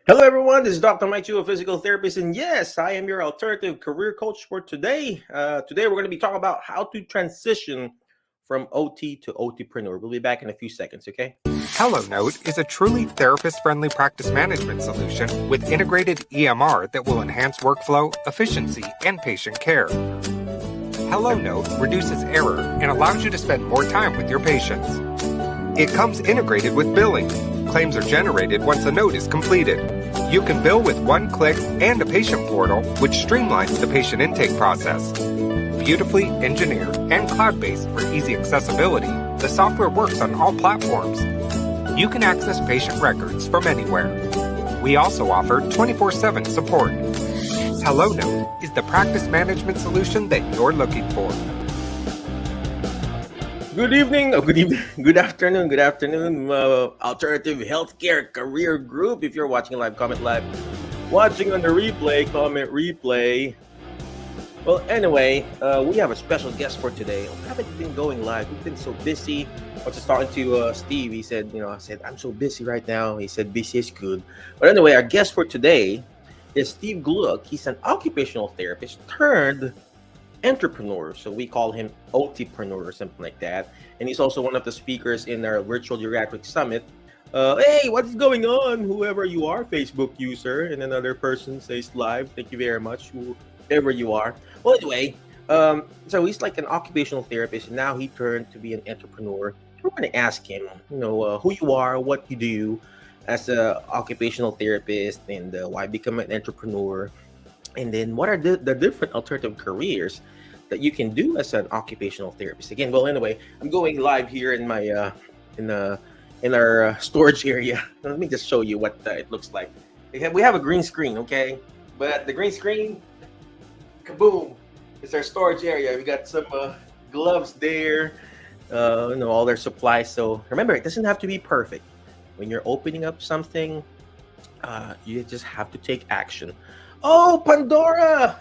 Hello, everyone. This is Dr. Mike Chu, a physical therapist, and yes, I am your alternative career coach for today. Today, we're going to be talking about how to transition from OT to OTPreneur. We'll be back in a few seconds, okay? HelloNote is a truly therapist-friendly practice management solution with integrated EMR that will enhance workflow, efficiency, and patient care. HelloNote reduces error and allows you to spend more time with your patients. It comes integrated with billing. Claims are generated once a note is completed. You can bill with one click and a patient portal, which streamlines the patient intake process. Beautifully engineered and cloud-based for easy accessibility, the software works on all platforms. You can access patient records from anywhere. We also offer 24/7 support. HelloNote is the practice management solution that you're looking for. Good evening, good afternoon, Alternative Healthcare Career Group. If you're watching live, comment live. Watching on the replay, comment replay. Well, anyway, we have a special guest for today. We haven't been going live. We've been so busy. I was just talking to Steve. He said, I said, I'm so busy right now. He said, busy is good. But anyway, our guest for today is Steve Glukh. He's an occupational therapist turned entrepreneur. So we call him OTPreneur or something like that. And he's also one of the speakers in our virtual geriatric summit. Hey, what's going on? Whoever you are, Facebook user, and another person says live. Thank you very much, whoever you are. Well, anyway, so he's like an occupational therapist. And now he turned to be an entrepreneur. We're going to ask him, who you are, what you do as an occupational therapist, and why become an entrepreneur. And then what are the different alternative careers that you can do as an occupational therapist? Again, well, anyway, I'm going live here in my in our storage area. Let me just show you what it looks like. We have a green screen, okay? But the green screen, kaboom! It's our storage area. We got some gloves there, all their supplies. So remember, it doesn't have to be perfect. When you're opening up something, you just have to take action. Oh, Pandora!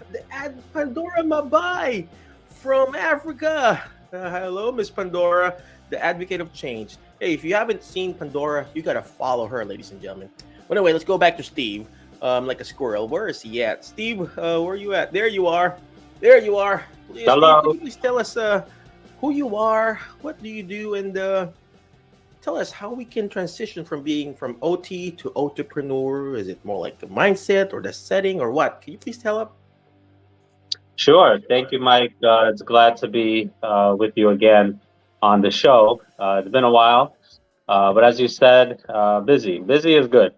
Pandora Mabai from Africa. Hello, Miss Pandora, the advocate of change. Hey, if you haven't seen Pandora, you gotta follow her, ladies and gentlemen. But anyway, let's go back to Steve. Like a squirrel. Where is he at? Steve, where are you at? There you are. There you are. Hello. Steve, can you please tell us who you are, what do you do, and tell us how we can transition from being from OT to entrepreneur. Is it more like the mindset or the setting or what? Can you please tell us? Sure. Thank you, Mike. It's glad to be with you again on the show. It's been a while, but as you said, busy. Busy is good.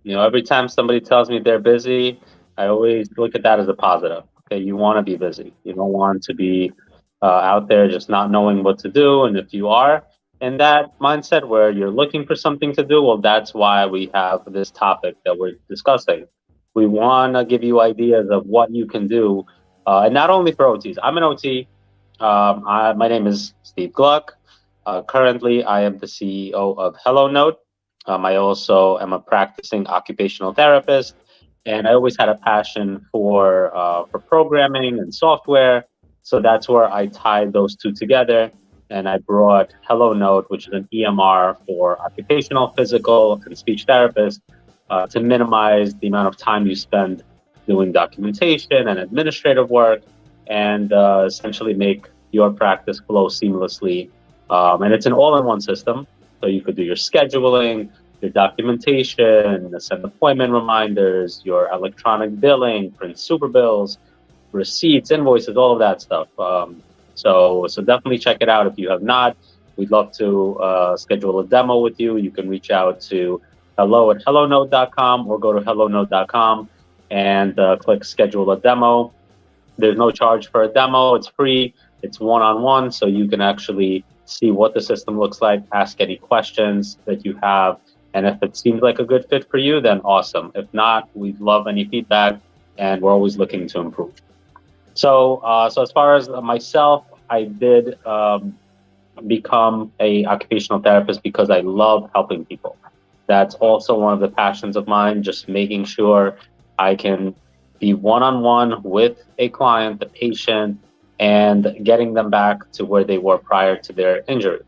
Every time somebody tells me they're busy, I always look at that as a positive. Okay, you want to be busy. You don't want to be out there just not knowing what to do. And if you are in that mindset where you're looking for something to do, well, that's why we have this topic that we're discussing. We want to give you ideas of what you can do, and not only for OTs. I'm an OT. My name is Steve Glukh. Currently, I am the CEO of HelloNote. I also am a practicing occupational therapist, and I always had a passion for programming and software. So that's where I tied those two together. And I brought HelloNote, which is an EMR for occupational, physical, and speech therapists, to minimize the amount of time you spend doing documentation and administrative work, and essentially make your practice flow seamlessly. And it's an all-in-one system, so you could do your scheduling, your documentation, send appointment reminders, your electronic billing, print super bills, receipts, invoices, all of that stuff. So definitely check it out if you have not. We'd love to schedule a demo with you. You can reach out to hello@hellonote.com or go to hellonote.com and click schedule a demo. There's no charge for a demo. It's free. It's one-on-one, so you can actually see what the system looks like, ask any questions that you have, and if it seems like a good fit for you, then awesome. If not, we'd love any feedback, and we're always looking to improve. So as far as myself, I did become a occupational therapist because I love helping people. That's also one of the passions of mine, just making sure I can be one-on-one with a client, the patient, and getting them back to where they were prior to their injury.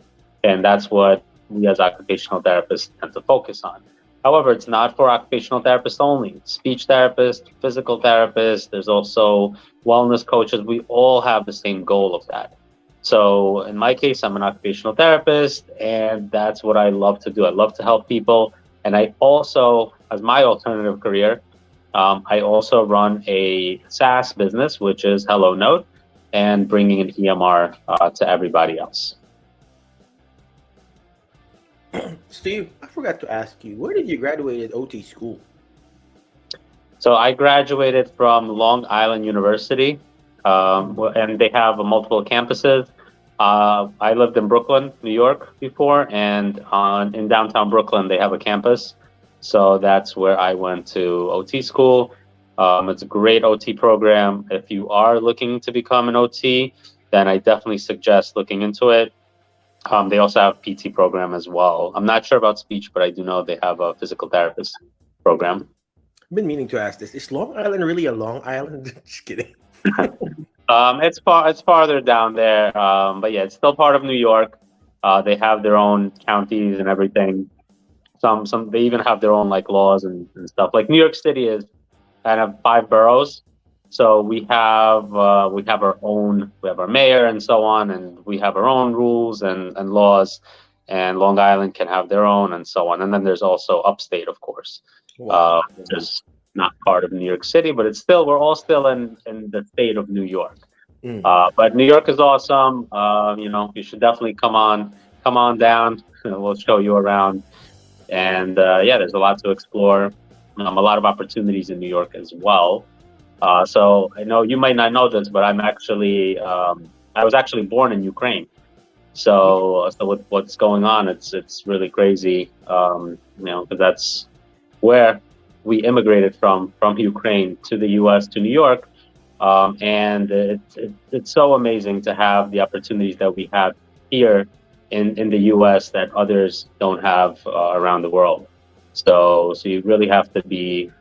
And that's what we as occupational therapists tend to focus on. However, it's not for occupational therapists only. It's speech therapists, physical therapists. There's also wellness coaches. We all have the same goal of that. So in my case, I'm an occupational therapist, and that's what I love to do. I love to help people. And I also, as my alternative career, I also run a SaaS business, which is Hello Note, and bringing an EMR to everybody else. Steve, I forgot to ask you, where did you graduate at OT school? So I graduated from Long Island University, and they have multiple campuses. I lived in Brooklyn, New York before, and in downtown Brooklyn, they have a campus. So that's where I went to OT school. It's a great OT program. If you are looking to become an OT, then I definitely suggest looking into it. They also have PT program as well. I'm not sure about speech, but I do know they have a physical therapist program. I've been meaning to ask this. Is Long Island really a Long Island? Just kidding. It's farther down there, but yeah, it's still part of New York. They have their own counties and everything. Some they even have their own like laws and stuff. Like New York City is kind of 5 boroughs. So we have our own, we have our mayor and so on, and we have our own rules and laws, and Long Island can have their own and so on. And then there's also upstate, of course, Wow. which is not part of New York City, but it's still, we're all still in the state of New York. But New York is awesome. You should definitely come on down. We'll show you around. And yeah, there's a lot to explore. A lot of opportunities in New York as well. So I know you might not know this, but I was actually born in Ukraine. So with what's going on, it's really crazy. Because that's where we immigrated from Ukraine to the U.S. to New York, and it's so amazing to have the opportunities that we have here in the U.S. that others don't have around the world. So you really have to be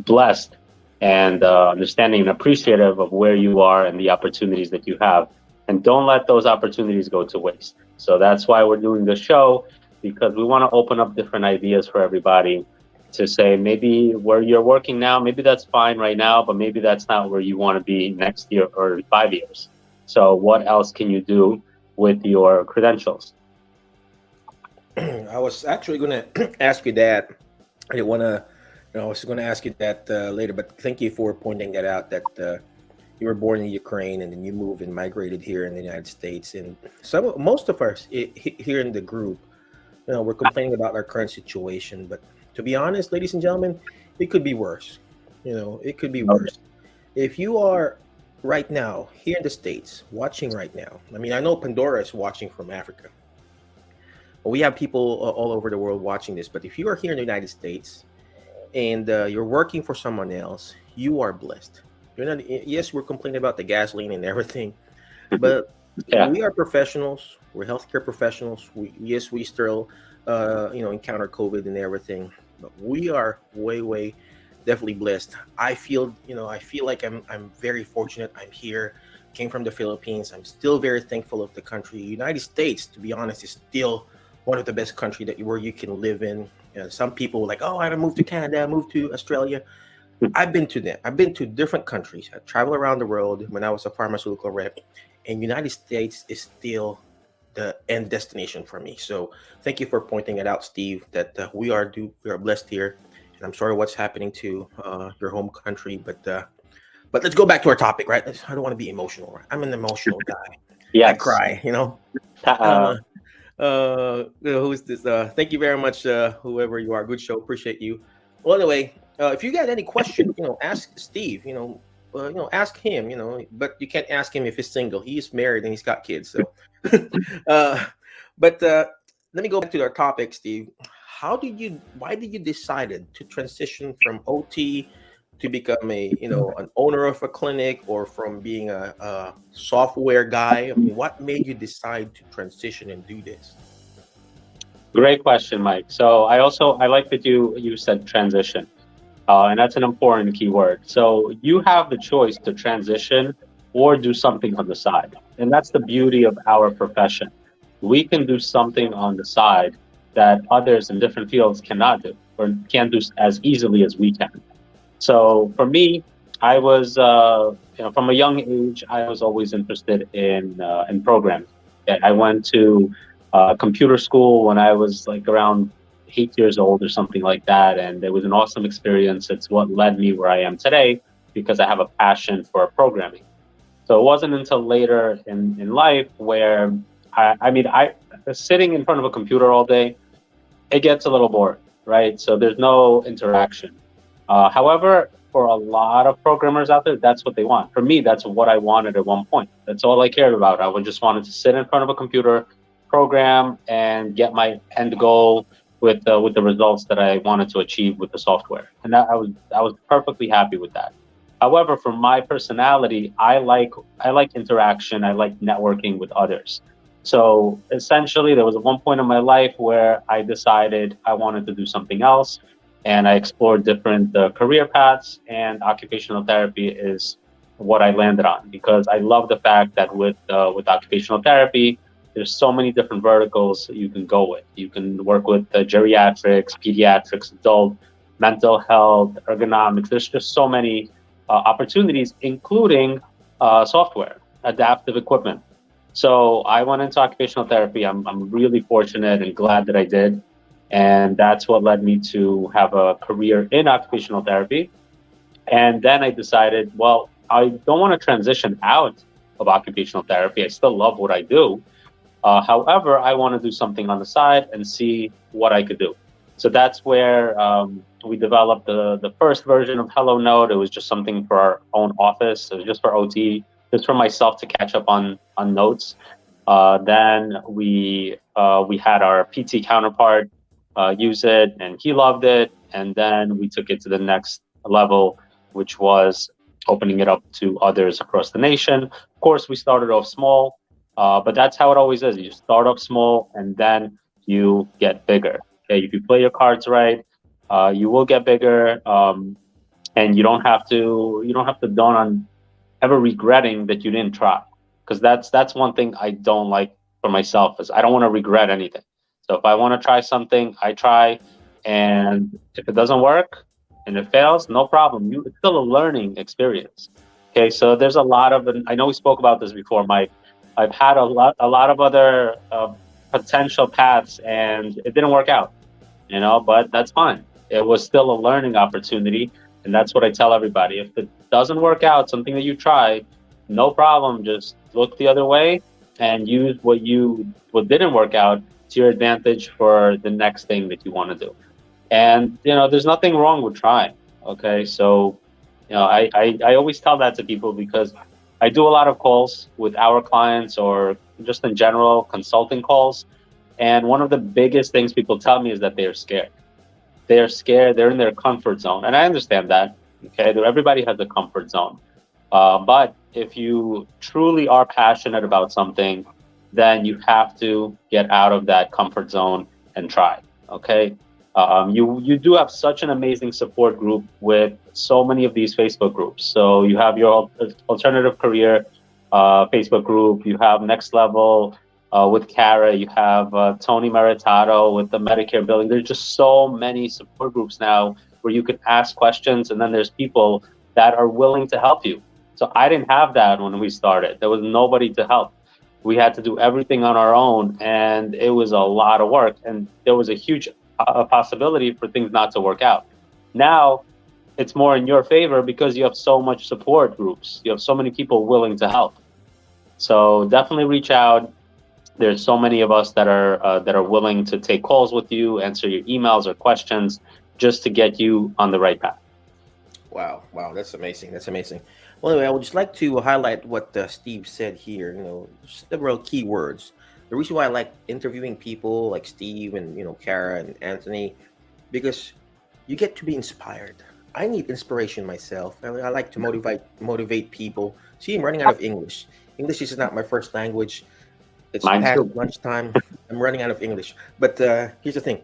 blessed and understanding and appreciative of where you are and the opportunities that you have, and don't let those opportunities go to waste. So that's why we're doing the show, because we want to open up different ideas for everybody to say, maybe where you're working now, maybe that's fine right now, but maybe that's not where you want to be next year or 5 years. So what else can you do with your credentials? I was actually going to ask you that. I didn't want to, I was going to ask you that later, but thank you for pointing that out, that you were born in Ukraine and then you moved and migrated here in the United States. And most of us here in the group, we're complaining about our current situation, but to be honest, ladies and gentlemen, it could be worse. It could be worse. If you are right now here in the States watching right now, I mean, I know Pandora is watching from Africa. We have people all over the world watching this, but if you are here in the United States and you're working for someone else, you are blessed. You're not. Yes, we're complaining about the gasoline and everything, but Yeah. we are professionals. We're healthcare professionals. We still, encounter COVID and everything, but we are way definitely blessed. I feel like I'm very fortunate. I'm here. Came from the Philippines. I'm still very thankful of the country. United States, to be honest, is still one of the best countries where you can live in. Some people are like, oh, I moved to Canada, I moved to Australia. I've been to them. I've been to different countries. I traveled around the world when I was a pharmaceutical rep, and United States is still the end destination for me. So thank you for pointing it out, Steve, that we are blessed here. And I'm sorry what's happening to your home country, but let's go back to our topic, right? I don't want to be emotional. Right? I'm an emotional guy. Yes. I cry, who's this? Thank you very much, whoever you are. Good show. Appreciate you. Well, anyway, if you got any questions, ask Steve. Ask him. But you can't ask him if he's single. He's married and he's got kids. So, but let me go back to our topic, Steve. Why did you decide to transition from OT to become an owner of a clinic, or from being a software guy? I mean, what made you decide to transition and do this? Great question, Mike. So I like that you said transition, and that's an important keyword. So you have the choice to transition or do something on the side, and that's the beauty of our profession. We can do something on the side that others in different fields cannot do or can't do as easily as we can. So for me, I was, from a young age, I was always interested in programming. Yeah, I went to computer school when I was like around 8 years old or something like that, and it was an awesome experience. It's what led me where I am today because I have a passion for programming. So it wasn't until later in life where I sitting in front of a computer all day, it gets a little boring, right? So there's no interaction. However, for a lot of programmers out there, that's what they want. For me, that's what I wanted at one point. That's all I cared about. I would just wanted to sit in front of a computer, program, and get my end goal with the results that I wanted to achieve with the software. And I was perfectly happy with that. However, for my personality, I like interaction. I like networking with others. So essentially, there was one point in my life where I decided I wanted to do something else, and I explored different career paths. And occupational therapy is what I landed on because I love the fact that with occupational therapy, there's so many different verticals you can go with. You can work with geriatrics, pediatrics, adult, mental health, ergonomics. There's just so many opportunities, including software, adaptive equipment. So I went into occupational therapy. I'm really fortunate and glad that I did. And that's what led me to have a career in occupational therapy. And then I decided, well, I don't want to transition out of occupational therapy. I still love what I do. However, I want to do something on the side and see what I could do. So that's where we developed the first version of Hello Note. It was just something for our own office. It was just for OT, just for myself to catch up on notes. Then we had our PT counterpart use it, and he loved it. And then we took it to the next level, which was opening it up to others across the nation. Of course, we started off small, but that's how it always is. You start off small, and then you get bigger. Okay, if you play your cards right, you will get bigger, and you don't have to dawn on ever regretting that you didn't try, because that's one thing I don't like for myself is I don't want to regret anything. So if I want to try something, I try, and if it doesn't work and it fails, no problem. It's still a learning experience. Okay, so there's a lot of, and I know we spoke about this before, Mike. I've had a lot of other potential paths, and it didn't work out. But that's fine. It was still a learning opportunity, and that's what I tell everybody. If it doesn't work out, something that you try, no problem. Just look the other way and use what didn't work out to your advantage for the next thing that you want to do. And there's nothing wrong with trying. Okay, so I always tell that to people because I do a lot of calls with our clients or just in general consulting calls. And one of the biggest things people tell me is that they are scared. They are scared. They're in their comfort zone. And I understand that. Okay. Everybody has a comfort zone. But if you truly are passionate about something, then you have to get out of that comfort zone and try. Okay. You do have such an amazing support group with so many of these Facebook groups. So you have your alternative career Facebook group. You have Next Level with Kara. You have Tony Maritato with the Medicare billing. There's just so many support groups now where you can ask questions, and then there's people that are willing to help you. So I didn't have that when we started. There was nobody to help. We had to do everything on our own, and it was a lot of work. And there was a huge possibility for things not to work out. Now it's more in your favor because you have so much support groups. You have so many people willing to help. So definitely reach out. There's so many of us that are willing to take calls with you, answer your emails or questions, just to get you on the right path. Wow, that's amazing. That's amazing. Well, anyway, I would just like to highlight what Steve said here. Several key words. The reason why I like interviewing people like Steve and Kara and Anthony, because you get to be inspired. I need inspiration myself. I like to motivate people. See, I'm running out of English. English is not my first language. It's Mine past too. lunchtime. I'm running out of English. But here's the thing: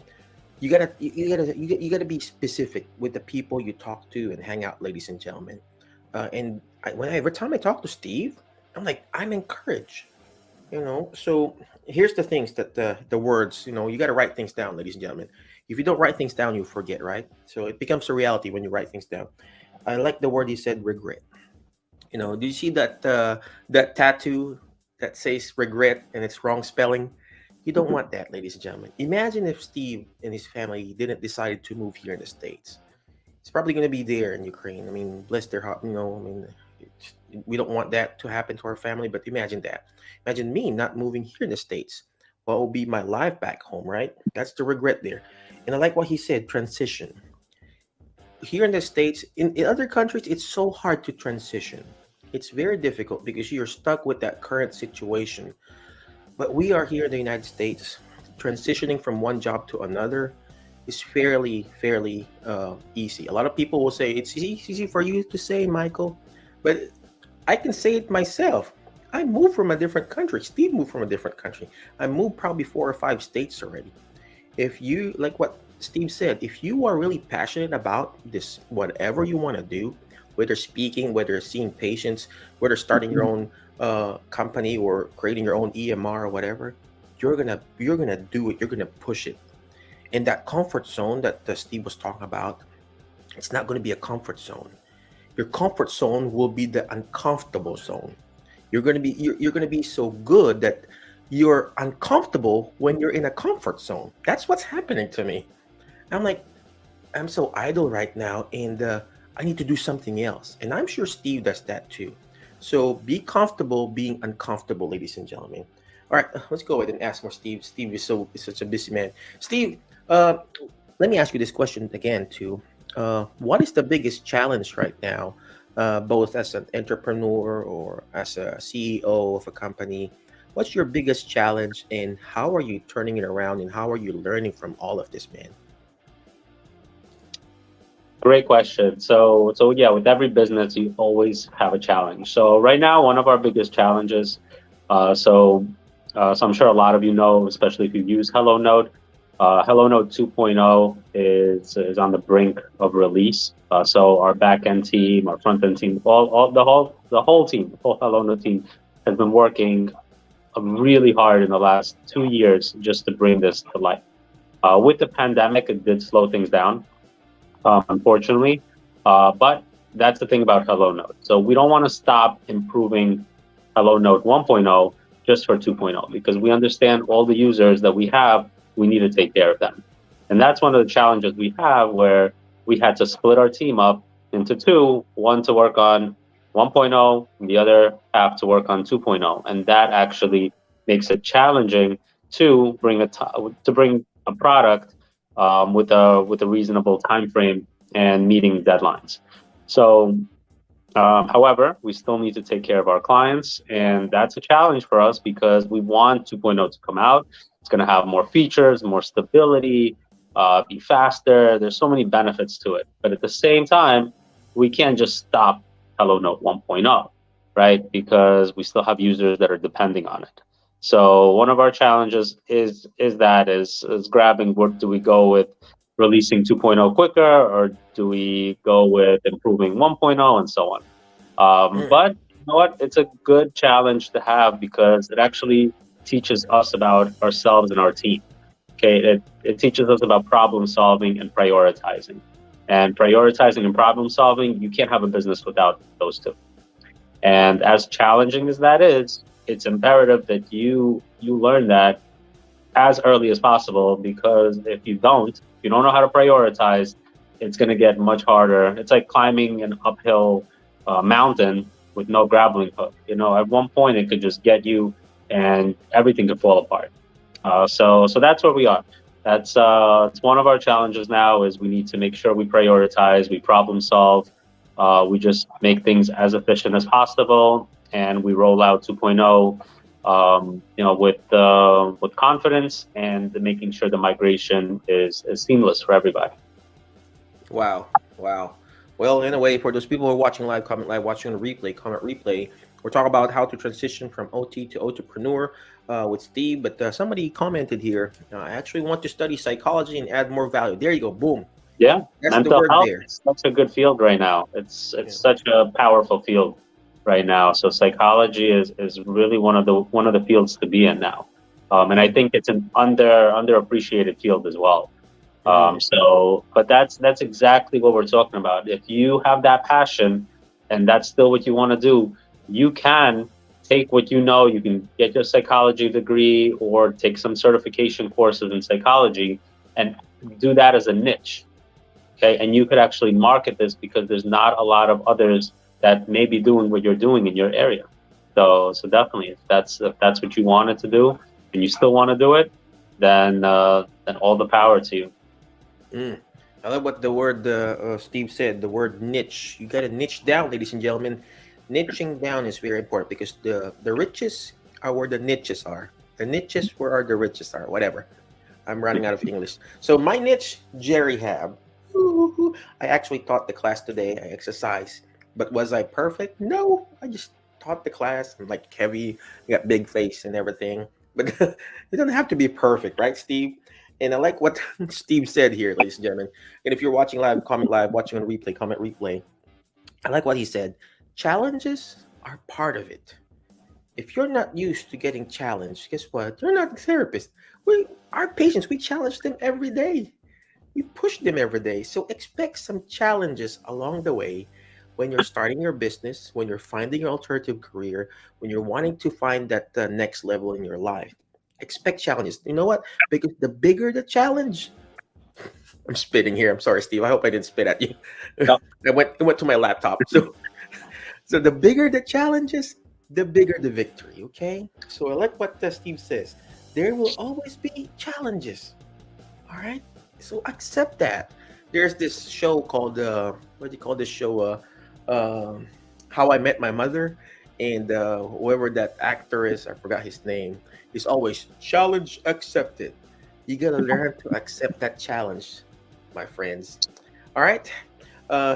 you gotta be specific with the people you talk to and hang out, ladies and gentlemen. Every time I talk to Steve, I'm encouraged. So here's the things that the words, you got to write things down, ladies and gentlemen. If you don't write things down, you forget, right? So it becomes a reality when you write things down. I like the word he said, regret. Do you see that tattoo that says regret and it's wrong spelling? You don't want that, ladies and gentlemen. Imagine if Steve and his family didn't decide to move here in the States. It's probably going to be there in Ukraine. I mean, bless their heart. We don't want that to happen to our family. But imagine that. Imagine me not moving here in the States. What will be my life back home, right? That's the regret there. And I like what he said, transition. Here in the States, in other countries, it's so hard to transition. It's very difficult because you're stuck with that current situation. But we are here in the United States, transitioning from one job to another is fairly easy. A lot of people will say it's easy for you to say, Michael, but I can say it myself. I moved from a different country. Steve moved from a different country. I moved probably 4 or 5 states already. If you, like what Steve said, if you are really passionate about this, whatever you want to do, whether speaking, whether seeing patients, whether starting your own company or creating your own EMR or whatever, you're gonna do it. You're gonna push it. And that comfort zone that Steve was talking about, it's not going to be a comfort zone. Your comfort zone will be the uncomfortable zone. You're going to be so good that you're uncomfortable when you're in a comfort zone. That's what's happening to me. I'm like, I'm so idle right now, and I need to do something else. And I'm sure Steve does that too. So be comfortable being uncomfortable, ladies and gentlemen. All right, let's go ahead and ask more Steve. Steve is such a busy man. Steve, uh, let me ask you this question again too. What is the biggest challenge right now, both as an entrepreneur or as a CEO of a company? What's your biggest challenge, and how are you turning it around, and how are you learning from all of this, man? Great question. So yeah, with every business, you always have a challenge. So right now, one of our biggest challenges, uh, so so I'm sure a lot of you know, especially if you use HelloNote, HelloNote 2.0 is on the brink of release. So our back end team, our front end team, all the whole team, the whole HelloNote team has been working really hard in the last 2 years just to bring this to life. With the pandemic, it did slow things down, unfortunately. But that's the thing about HelloNote. So we don't want to stop improving HelloNote 1.0 just for 2.0 because we understand all the users that we have, we need to take care of them. And that's one of the challenges we have where we had to split our team up into two, one to work on 1.0, and the other half to work on 2.0. And that actually makes it challenging to bring a product with a reasonable time frame and meeting deadlines. So, however, we still need to take care of our clients, and that's a challenge for us because we want 2.0 to come out. It's going to have more features, more stability, be faster. There's so many benefits to it, but at the same time, we can't just stop HelloNote 1.0, right? Because we still have users that are depending on it. So one of our challenges is grabbing what do we go with releasing 2.0 quicker or do we go with improving 1.0 and so on. Mm, But you know what? It's a good challenge to have because it actually teaches us about ourselves and our team. Okay, it teaches us about problem solving and prioritizing. And prioritizing and problem solving, you can't have a business without those two. And as challenging as that is, it's imperative that you learn that as early as possible because if you don't know how to prioritize, it's going to get much harder. It's like climbing an uphill mountain with no grappling hook. You know, at one point it could just get you, and everything could fall apart. So that's where we are. That's it's one of our challenges now is we need to make sure we prioritize, we problem solve, we just make things as efficient as possible, and we roll out 2.0, with confidence and making sure the migration is seamless for everybody. wow, wow. Well, in a way, for those people who are watching live, comment live, watching on replay, comment replay. We're talking about how to transition from OT to entrepreneur with Steve. But somebody commented here. I actually want to study psychology and add more value. There you go. Boom. Yeah, That's the mental word health there. is such a good field right now. It's Yeah. such a powerful field right now. So psychology is really one of the fields to be in now. And I think it's an underappreciated field as well. But that's exactly what we're talking about. If you have that passion and that's still what you want to do, you can take what you know, you can get your psychology degree or take some certification courses in psychology and do that as a niche. Okay. And you could actually market this because there's not a lot of others that may be doing what you're doing in your area. So definitely, if that's what you wanted to do and you still want to do it, then all the power to you. I love what the word Steve said. The word niche. You got to niche down, ladies and gentlemen. Niching down is very important because the riches are where the niches are. The niches where are the riches are. Whatever. I'm running out of English. So my niche, Jerry Hab. Ooh, I actually taught the class today. I exercised, but was I perfect? No. I just taught the class. I'm like heavy. I got big face and everything. But it doesn't have to be perfect, right, Steve? And I like what Steve said here, ladies and gentlemen. And if you're watching live, comment live. Watching on replay, comment replay. I like what he said. Challenges are part of it. If you're not used to getting challenged, guess what? You're not a therapist. Our patients, we challenge them every day. We push them every day. So expect some challenges along the way when you're starting your business, when you're finding your alternative career, when you're wanting to find that next level in your life. Expect challenges. You know what? Because the bigger the challenge, I'm spitting here. I'm sorry, Steve. I hope I didn't spit at you. No. It went to my laptop. So the bigger the challenges, the bigger the victory. Okay. So I like what Steve says. There will always be challenges. All right. So accept that. There's this show called what do you call this show? How I Met My Mother, and whoever that actor is, I forgot his name. He's always challenge accepted. You gotta learn to accept that challenge, my friends. All right,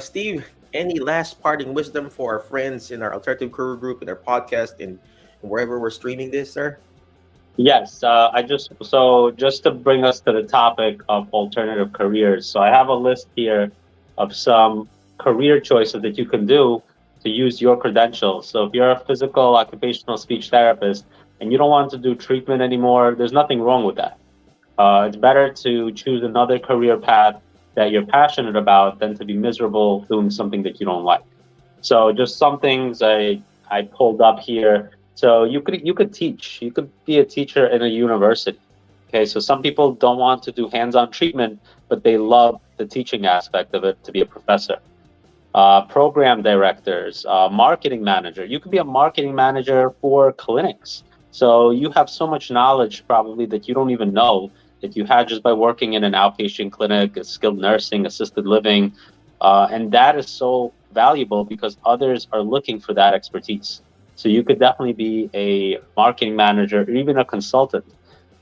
Steve. Any last parting wisdom for our friends in our alternative career group, in our podcast, and wherever we're streaming this, sir? Yes, just to bring us to the topic of alternative careers. So I have a list here of some career choices that you can do to use your credentials. So if you're a physical occupational speech therapist and you don't want to do treatment anymore, there's nothing wrong with that. It's better to choose another career path that you're passionate about than to be miserable doing something that you don't like. So just some things I pulled up here. So you could teach. You could be a teacher in a university. Okay, so some people don't want to do hands-on treatment, but they love the teaching aspect of it to be a professor. Program directors, marketing manager. You could be a marketing manager for clinics. So you have so much knowledge probably that you don't even know that you had just by working in an outpatient clinic, skilled nursing, assisted living. And that is so valuable because others are looking for that expertise. So you could definitely be a marketing manager or even a consultant.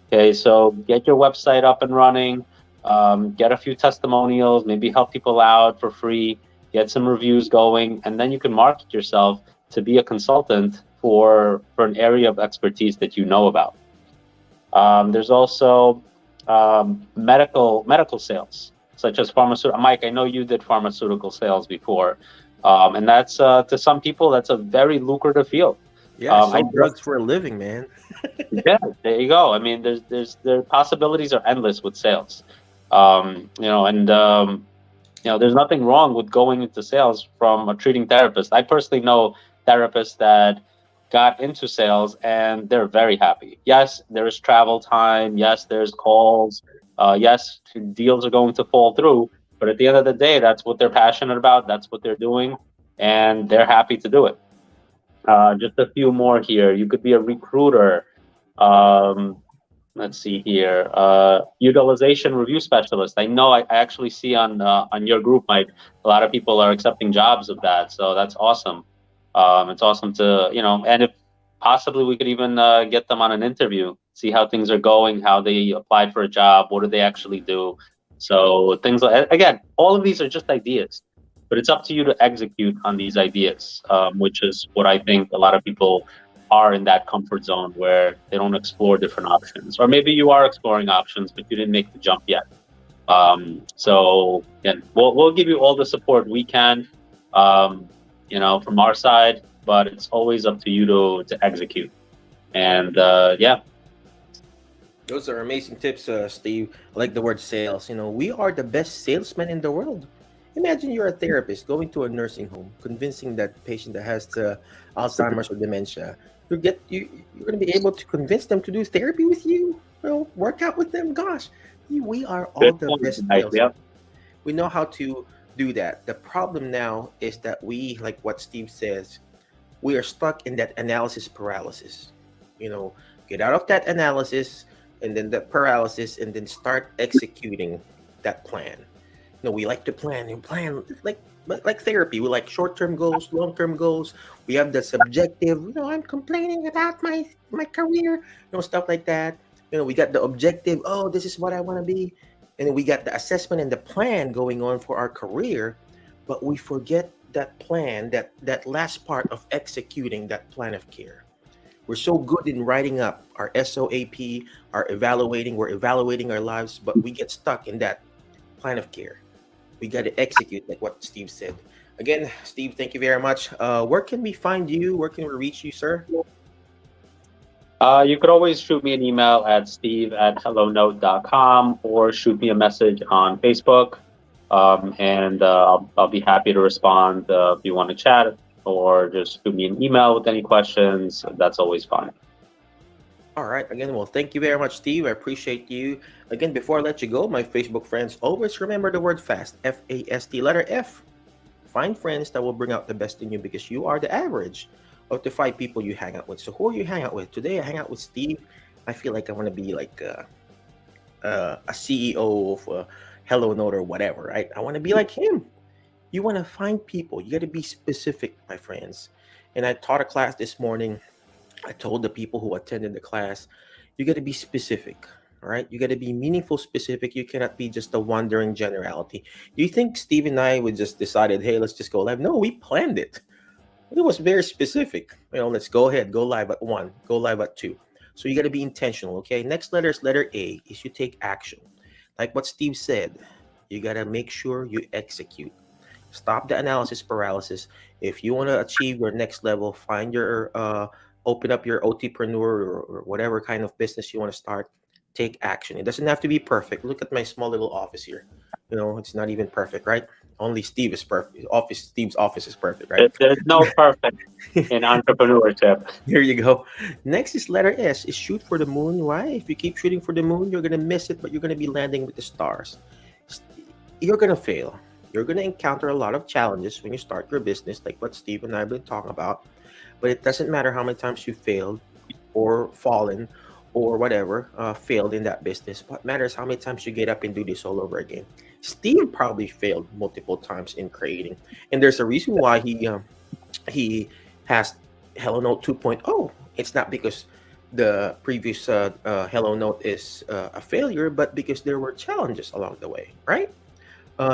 Okay, so get your website up and running, get a few testimonials, maybe help people out for free, get some reviews going, and then you can market yourself to be a consultant for an area of expertise that you know about. There's also medical sales, such as pharmaceutical. Mike, I know you did pharmaceutical sales before. And that's to some people, that's a very lucrative field. Yeah, I sell drugs for a living, man. Yeah, there you go. I mean, their possibilities are endless with sales. There's nothing wrong with going into sales from a treating therapist. I personally know therapists that got into sales and they're very happy. Yes, there's travel time. Yes, there's calls. Yes, deals are going to fall through. But at the end of the day, that's what they're passionate about. That's what they're doing, and they're happy to do it. Just a few more here. You could be a recruiter. Let's see here. Utilization review specialist. I know I actually see on your group, Mike, a lot of people are accepting jobs of that. So that's awesome. It's awesome to, and if possibly we could even get them on an interview, see how things are going, how they applied for a job, what do they actually do. So things like, again, all of these are just ideas, but it's up to you to execute on these ideas, which is what I think a lot of people are in that comfort zone where they don't explore different options. Or maybe you are exploring options, but you didn't make the jump yet. So again, we'll give you all the support we can, from our side. but it's always up to you to execute. And yeah. Those are amazing tips, Steve. I like the word sales. We are the best salesmen in the world. Imagine you're a therapist going to a nursing home, convincing that patient that has Alzheimer's or dementia. You're going to be able to convince them to do therapy with you. Work out with them. Gosh, we are all Good the point, best Mike. salesmen. Yep. We know how to do that. The problem now is that we, like what Steve says, we are stuck in that analysis paralysis. Get out of that analysis and then that paralysis and then start executing that plan. We like to plan and plan like therapy. We like short-term goals, long-term goals. We have the subjective, I'm complaining about my career, stuff like that. We got the objective, oh, this is what I want to be. And then we got the assessment and the plan going on for our career, but we forget that plan, that last part of executing that plan of care. We're so good in writing up our SOAP, we're evaluating our lives, but we get stuck in that plan of care. We got to execute, like what Steve said. Again, Steve, thank you very much. Where can we find you? Where can we reach you, sir? You could always shoot me an email at steve@hellonote.com or shoot me a message on Facebook. And I'll be happy to respond if you want to chat, or just shoot me an email with any questions. That's always fine. All right. Again, well, thank you very much, Steve. I appreciate you. Again, before I let you go, my Facebook friends, always remember the word FAST, F-A-S-T, letter F. Find friends that will bring out the best in you because you are the average of the 5 people you hang out with. So who are you hang out with? Today, I hang out with Steve. I feel like I want to be like a CEO of Hello Note or whatever, right? I want to be like him. You want to find people. You got to be specific, my friends. And I taught a class this morning. I told the people who attended the class, you got to be specific, all right? You got to be meaningful, specific. You cannot be just a wandering generality. Do you think Steve and I would just decided, hey, let's just go live? No, we planned it. It was very specific. Let's go ahead, go live at 1, go live at 2. So you got to be intentional, okay? Next letter is letter A, is you take action. Like what Steve said, you got to make sure you execute. Stop the analysis paralysis. If you want to achieve your next level, find your open up your OTPreneur or whatever kind of business you want to start. Take action. It doesn't have to be perfect. Look at my small little office here. It's not even perfect, right? Only Steve is perfect. Steve's office is perfect, right? There's no perfect in entrepreneurship. Here you go. Next is letter S. Is shoot for the moon. Why? If you keep shooting for the moon, you're gonna miss it, but you're gonna be landing with the stars. You're gonna fail. You're gonna encounter a lot of challenges when you start your business, like what Steve and I have been talking about. But it doesn't matter how many times you failed or fallen or whatever, failed in that business. What matters how many times you get up and do this all over again. Steve probably failed multiple times in creating. And there's a reason why he has Hello Note 2.0. It's not because the previous Hello Note is a failure, but because there were challenges along the way, right?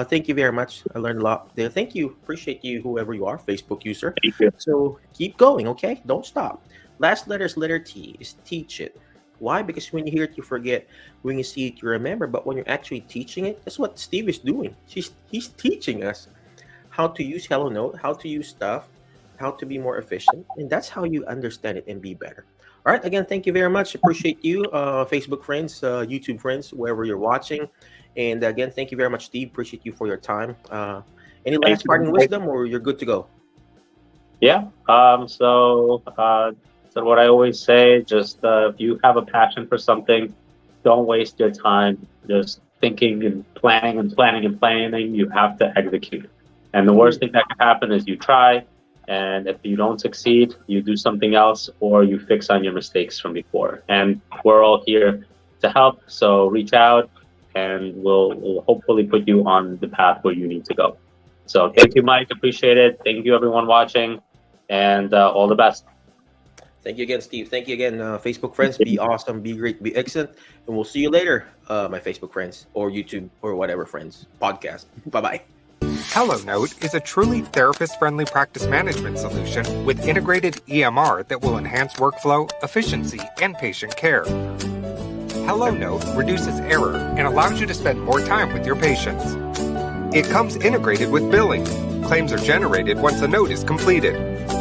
Thank you very much. I learned a lot there. Thank you. Appreciate you, whoever you are, Facebook user. Thank you. So keep going, okay? Don't stop. Last letter is letter T, is teach it. Why? Because when you hear it, you forget. When you see it, you remember. But when you're actually teaching it, that's what Steve is doing. He's teaching us how to use Hello Note, how to use stuff, how to be more efficient. And that's how you understand it and be better. All right. Again, thank you very much. Appreciate you, Facebook friends, YouTube friends, wherever you're watching. And again, thank you very much, Steve. Appreciate you for your time. Any last parting wisdom, or you're good to go? Yeah. So what I always say, just if you have a passion for something, don't waste your time just thinking and planning and planning and planning. You have to execute. And the worst thing that can happen is you try, and if you don't succeed, you do something else, or you fix on your mistakes from before. And we're all here to help. So reach out, and we'll hopefully put you on the path where you need to go. So thank you, Mike. Appreciate it. Thank you, everyone watching, and all the best. Thank you again, Steve. Thank you again, Facebook friends. Be awesome, be great, be excellent. And we'll see you later, my Facebook friends, or YouTube, or whatever friends, podcast. Bye-bye. Hello Note is a truly therapist-friendly practice management solution with integrated EMR that will enhance workflow, efficiency, and patient care. Hello Note reduces error and allows you to spend more time with your patients. It comes integrated with billing, claims are generated once a note is completed.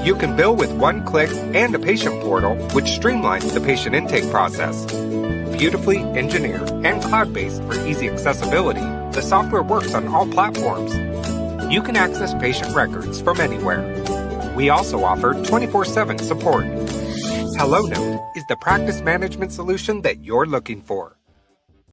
You can bill with one click and a patient portal, which streamlines the patient intake process. Beautifully engineered and cloud-based for easy accessibility, the software works on all platforms. You can access patient records from anywhere. We also offer 24/7 support. HelloNote is the practice management solution that you're looking for.